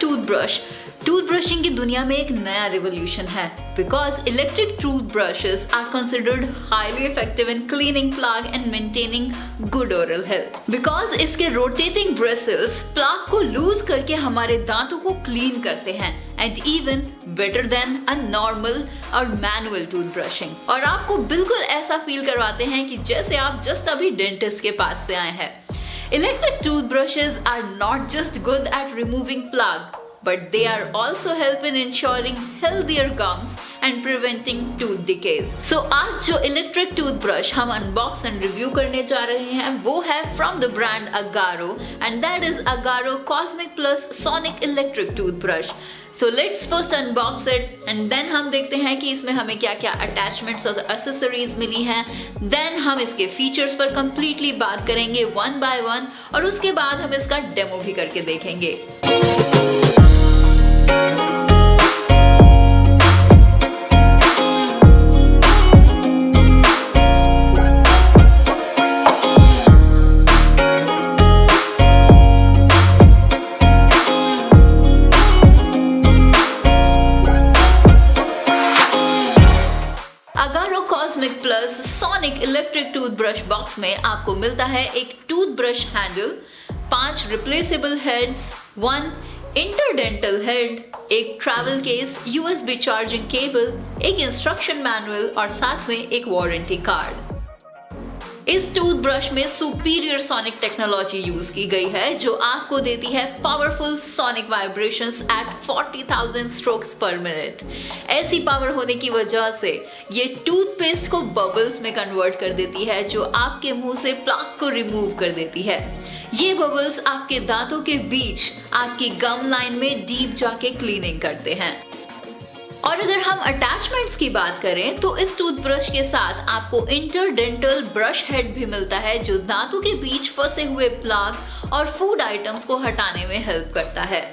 Toothbrush टूथब्रशिंग की दुनिया में एक नया रिवोल्यूशन है because electric toothbrushes are considered highly effective in cleaning plaque and maintaining good oral health because इसके रोटेटिंग ब्रिसल्स प्लाग को लूज करके हमारे दांतों को क्लीन करते हैं and even better than a normal और मैनुअल टूथब्रशिंग और आपको बिल्कुल ऐसा फील करवाते हैं कि जैसे आप जस्ट अभी डेंटिस्ट के पास से आए हैं। Electric toothbrushes are not just good at removing plaque, but they are also help in ensuring healthier gums and preventing tooth decays. So आज जो electric toothbrush हम unbox and review करने जा रहे हैं वो है from the brand Agaro and that is Agaro Cosmic Plus Sonic Electric Toothbrush. So let's first unbox it and then हम देखते हैं कि इसमें हमें क्या क्या attachments और accessories मिली हैं. Then हम इसके features पर completely बात करेंगे one by one और उसके बाद हम इसका demo भी करके देखेंगे. Agaro Cosmic Plus Sonic Electric Toothbrush box में आपको मिलता है एक toothbrush handle, 5 replaceable heads, 1 interdental head, एक travel case, USB charging cable, एक इंस्ट्रक्शन मैनुअल और साथ में एक वारंटी कार्ड। इस टूथब्रश में सुपीरियर सोनिक टेक्नोलॉजी यूज की गई है जो आपको देती है powerful sonic vibrations at 40,000 strokes per minute. ऐसी पावर होने की वजह से ये टूथपेस्ट को बबल्स में कन्वर्ट कर देती है जो आपके मुंह से प्लाक को रिमूव कर देती है। ये बबल्स आपके दांतों के बीच आपकी गम लाइन में डीप जाके क्लीनिंग करते हैं। और अगर हम अटैचमेंट्स की बात करें तो इस टूथब्रश के साथ आपको इंटरडेंटल ब्रश हेड भी मिलता है जो दांतों के बीच फंसे हुए प्लाक और फूड आइटम्स को हटाने में हेल्प करता है।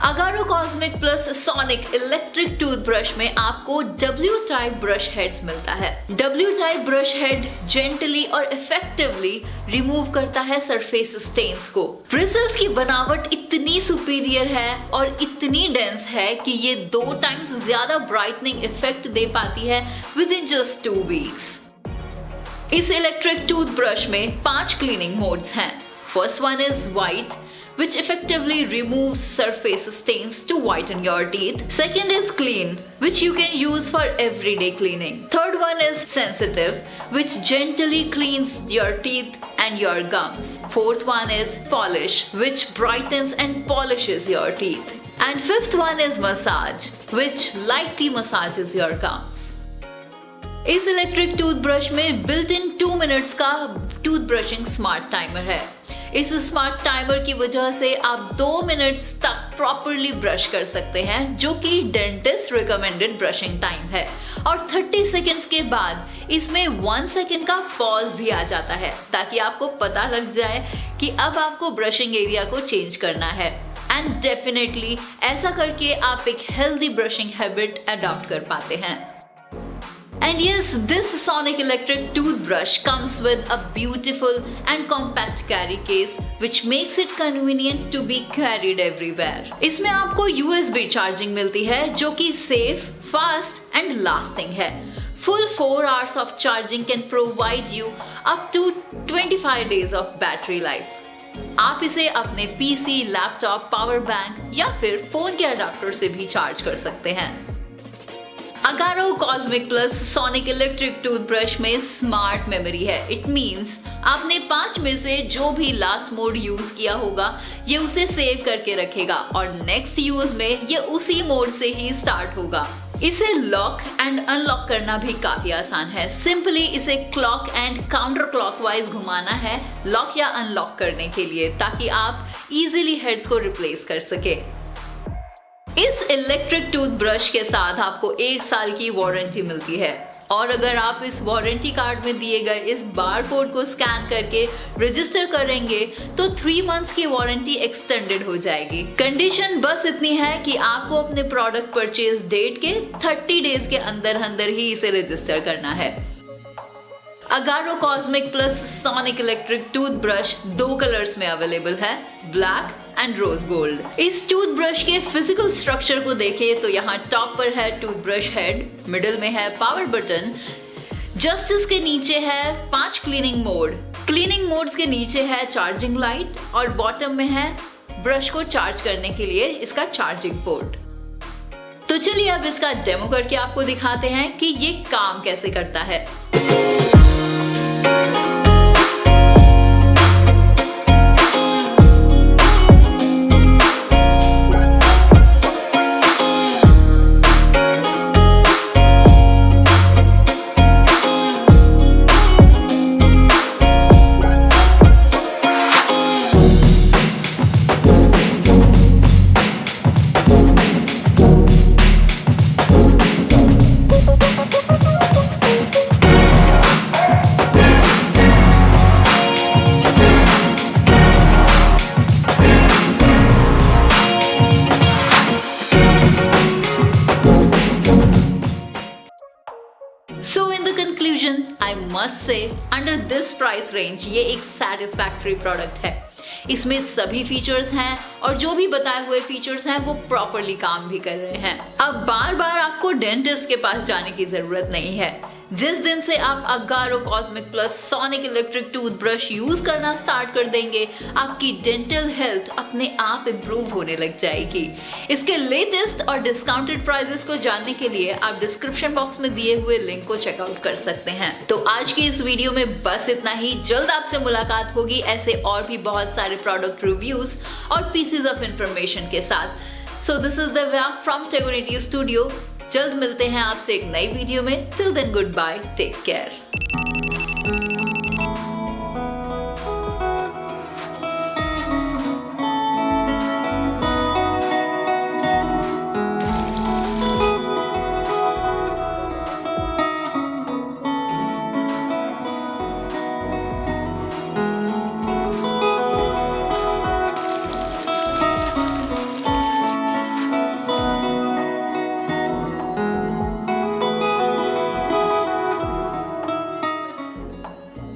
Agaro Cosmic Plus Sonic Electric Toothbrush में आपको W टाइप ब्रश हेड्स मिलता है। W type brush head gently और इफेक्टिवली रिमूव करता है सरफेस स्टेन्स को। ब्रिसल्स की बनावट इतनी सुपीरियर है और इतनी डेंस है कि ये 2 टाइम्स ज्यादा ब्राइटनिंग इफेक्ट दे पाती है विद इन जस्ट 2 वीक्स। इस इलेक्ट्रिक टूथब्रश में 5 क्लीनिंग मोड्स हैं। First one is white which effectively removes surface stains to whiten your teeth. Second is clean, which you can use for everyday cleaning. Third one is sensitive, which gently cleans your teeth and your gums. Fourth one is polish, which brightens and polishes your teeth. And fifth one is massage, which lightly massages your gums. इस electric toothbrush में built in 2 minutes का टूथब्रशिंग smart timer है। इस smart timer की वजह से आप 2 minutes तक प्रॉपरली ब्रश कर सकते हैं जो कि डेंटिस्ट रिकमेंडेड ब्रशिंग टाइम है और 30 सेकेंड्स के बाद इसमें 1 सेकेंड का पॉज भी आ जाता है ताकि आपको पता लग जाए कि अब आपको ब्रशिंग एरिया को चेंज करना है एंड डेफिनेटली ऐसा करके आप एक हेल्दी ब्रशिंग हैबिट अडॉप्ट कर पाते हैं। And yes, this Sonic Electric toothbrush comes with a beautiful and compact carry case which makes it convenient to be carried everywhere. इसमें आपको USB चार्जिंग मिलती है जो कि सेफ, फास्ट एंड लास्टिंग है। Full 4 hours of charging can provide you up to 25 days of battery life. आप इसे अपने PC, लैपटॉप, पावर बैंक या फिर फोन के अडाप्टर से भी चार्ज कर सकते हैं। Agaro Cosmic Plus Sonic Electric Toothbrush में स्मार्ट मेमोरी है। इट मीन्स आपने 5 में से जो भी लास्ट मोड यूज किया होगा ये उसे सेव करके रखेगा और नेक्स्ट यूज में ये उसी मोड से ही स्टार्ट होगा। इसे लॉक एंड अनलॉक करना भी काफी आसान है। सिंपली इसे क्लॉक एंड काउंटर क्लॉकवाइज घुमाना है लॉक या अनलॉक करने के लिए ताकि आप इजीली हेड्स को रिप्लेस कर सके। इस इलेक्ट्रिक टूथब्रश के साथ आपको 1 साल की वारंटी मिलती है और अगर आप इस वारंटी कार्ड में दिए गए इस बार कोड को स्कैन करके रजिस्टर करेंगे तो 3 मंथ्स की वारंटी एक्सटेंडेड हो जाएगी। कंडीशन बस इतनी है कि आपको अपने प्रोडक्ट परचेज डेट के 30 डेज के अंदर ही इसे रजिस्टर करना है। Agaro Cosmic Plus Sonic Electric Toothbrush 2 colours में अवेलेबल है, ब्लैक एंड रोज गोल्ड। इस टूथब्रश के फिजिकल स्ट्रक्चर को देखें तो यहाँ टॉप पर है टूथब्रश हेड, मिडिल में है पावर बटन, जस्ट इसके नीचे है 5 क्लीनिंग मोड, क्लीनिंग मोड्स के नीचे है चार्जिंग लाइट और बॉटम में है ब्रश को चार्ज करने के लिए इसका चार्जिंग पोर्ट। तो चलिए अब इसका डेमो करके आपको दिखाते हैं कि ये काम कैसे करता है। So in the conclusion, I must say, under this price range, ये एक satisfactory product है। इसमें सभी फीचर्स हैं और जो भी बताए हुए फीचर्स हैं वो प्रॉपरली काम भी कर रहे हैं। अब बार बार आपको डेंटिस्ट के पास जाने की जरूरत नहीं है। जिस दिन से आप Agaro cosmic plus sonic electric toothbrush use करना स्टार्ट कर देंगे, आपकी डेंटल हेल्थ अपने आप इम्प्रूव होने लग जाएगी। इसके लेटेस्ट और डिस्काउंटेड प्राइसेस को जानने के लिए आप डिस्क्रिप्शन बॉक्स में दिए हुए लिंक को चेकआउट कर सकते हैं। तो आज की इस वीडियो में बस इतना ही। जल्द आपसे मुलाकात होगी ऐसे और भी बहुत सारे प्रोडक्ट रिव्यूज और पीसेस ऑफ इंफॉर्मेशन के साथ। So this is Divya from टेगोनिटी स्टूडियो। जल्द मिलते हैं आपसे एक नई वीडियो में। Till then good bye, take care.